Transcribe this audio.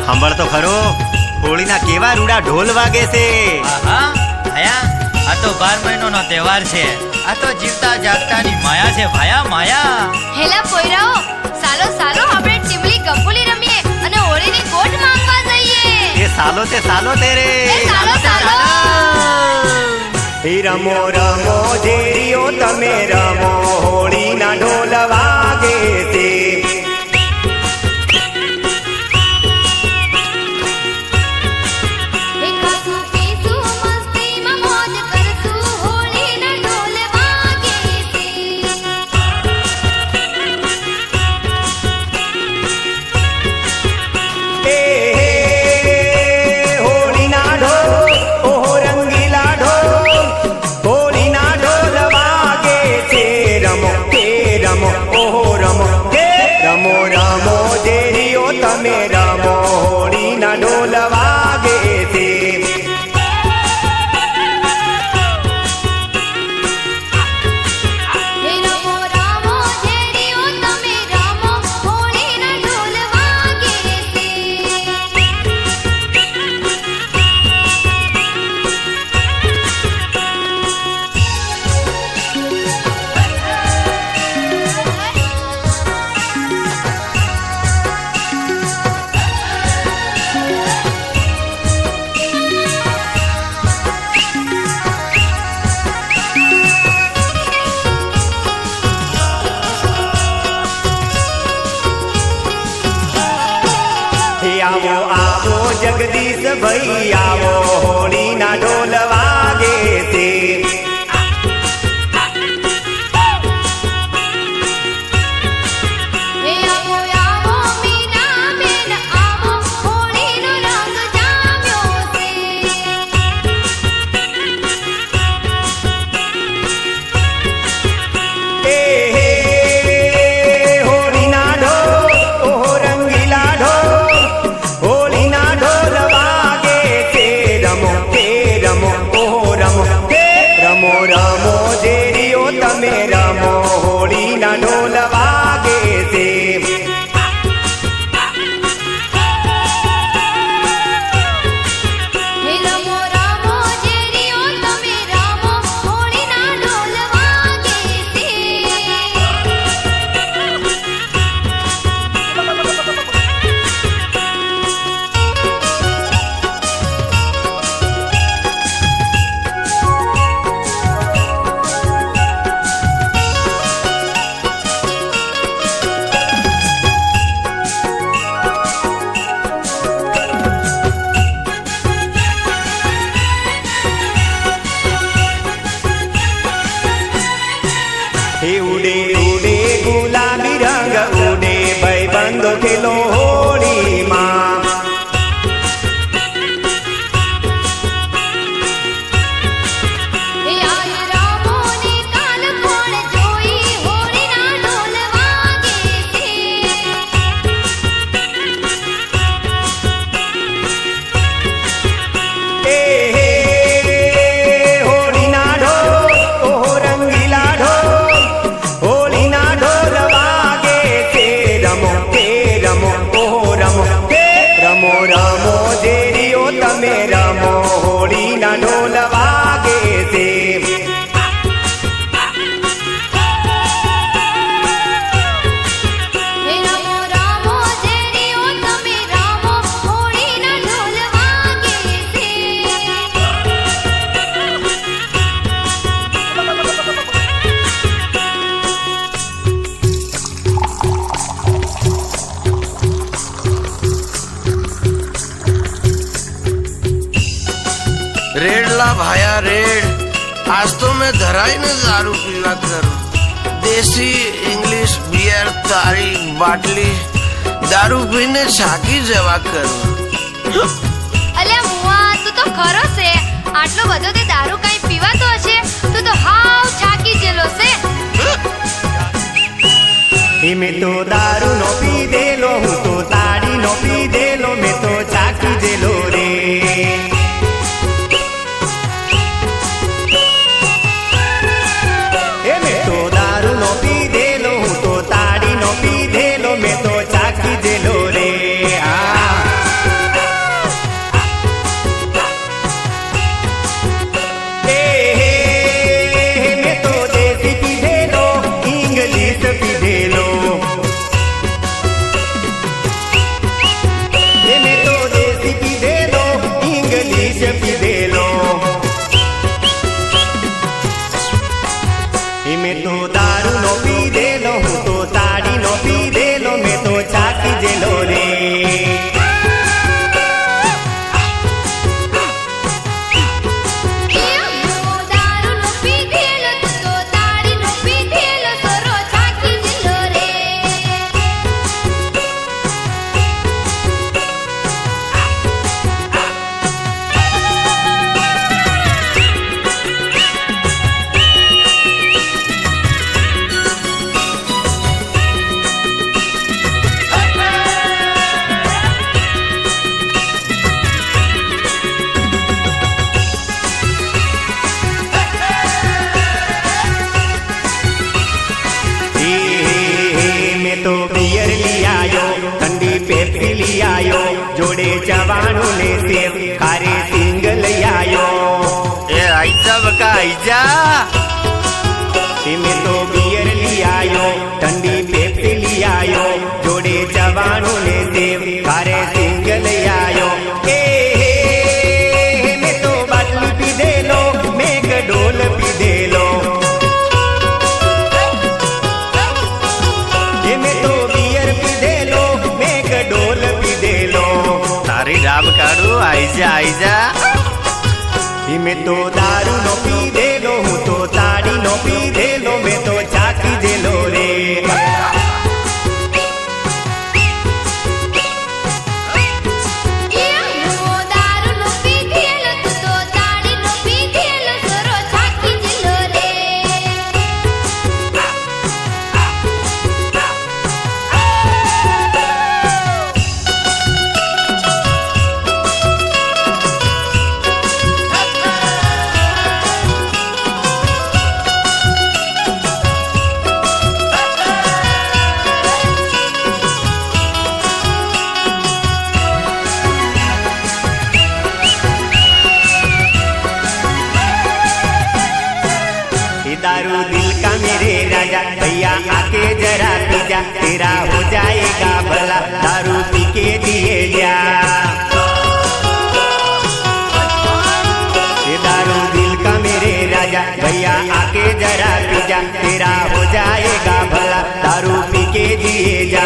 સાંભળ તો ખરો, હોળીના કેવા રૂડા ઢોલ વાગે છે. આહા ભાયા, આ તો 12 મહિનાનો તહેવાર છે. આ તો જીવતા જાગતાની માયા છે ભાયા, માયા. હેલા પોયરાઓ, સાલો સાલો આપણે ટીમલી ગપુલી રમીએ અને હોળીની ગોટ માંગવા જઈએ. એ સાલો તે રે. એ સાલો સાલો. રમો રમો જેરીઓ તમે રમો, હોળીના ઢોલ વાગે છે. રમો રમો જેરીઓ તમે રમો, હોળીના ઢોલ વાગે છે. આવો આવો જગદીશ ભાઈ આવો, હોળીના ઢોલ વાગે છે. રમો રમો જેરીઓ તમે રમો, હોળીના ઢોલ વાગે છે. ઉડે ઉડે ગુલાબી રંગ ઉડે, ભાઈબંધો ખેલો હોળીમાં. રમો રમો જેરીઓ તમે રમો, હોળીના ઢોલ વાગે છે. रेड ला भाया रेड, आज तो मैं धराई ने दारू पीवा करूं. देसी इंग्लिश बियर तारी बाटली दारू पीने છાકી જવા કરું. અલ્યા મુઆ, તું તો ખરો છે. આટલો બધો તે દારૂ કઈ પીવાતો હશે, તું તો હાવ છાકી જેલો છે. મેં તો દારૂ નો પીધેલો, હું તો તાળી નો પીધેલો, મેં તો છાકી જેલો રે. મેં તો દારૂ નો પીધેલો, હું તો તાળી નો પીધેલો, મેં તો છાકી જેલો રે. પેપ્સી આયો, જોડે ચવાણું ને સેવ ખારે સિંગ લઈ આયો. એ આઈજા બકા આઈજા. મેં તો બિયર લઈ આયો, ઠંડી પેપ્સી લઈ આયો, જોડે ચવાણું ને સેવ ખારે સિંગ લઈ આયો. મેં તો બાટલી પીધેલો, મેઘ ડોલ પીધેલો. મેં તો બિયર પીધેલો, મેઘ ડોલ પીધેલો. તારી રાબ કાઢું આઈજા આઈજા. મેં તો દારૂ નો પીધેલો, હું તો તાળી નો પીધેલો, મેં તો ચાકી દેલો રે. હું દારૂનો પીધેલો, તું તો તાળીનો પીધેલો, સરો છાકી જલો રે. दारू दिल का मेरे राजा, भैया आके जरा पी जा, तेरा हो जाएगा भला, दारू पी के दिए जा. ये दारू दिल का मेरे राजा, भैया आके जरा पी जा, तेरा हो जाएगा भला, दारू पी के दिए जा.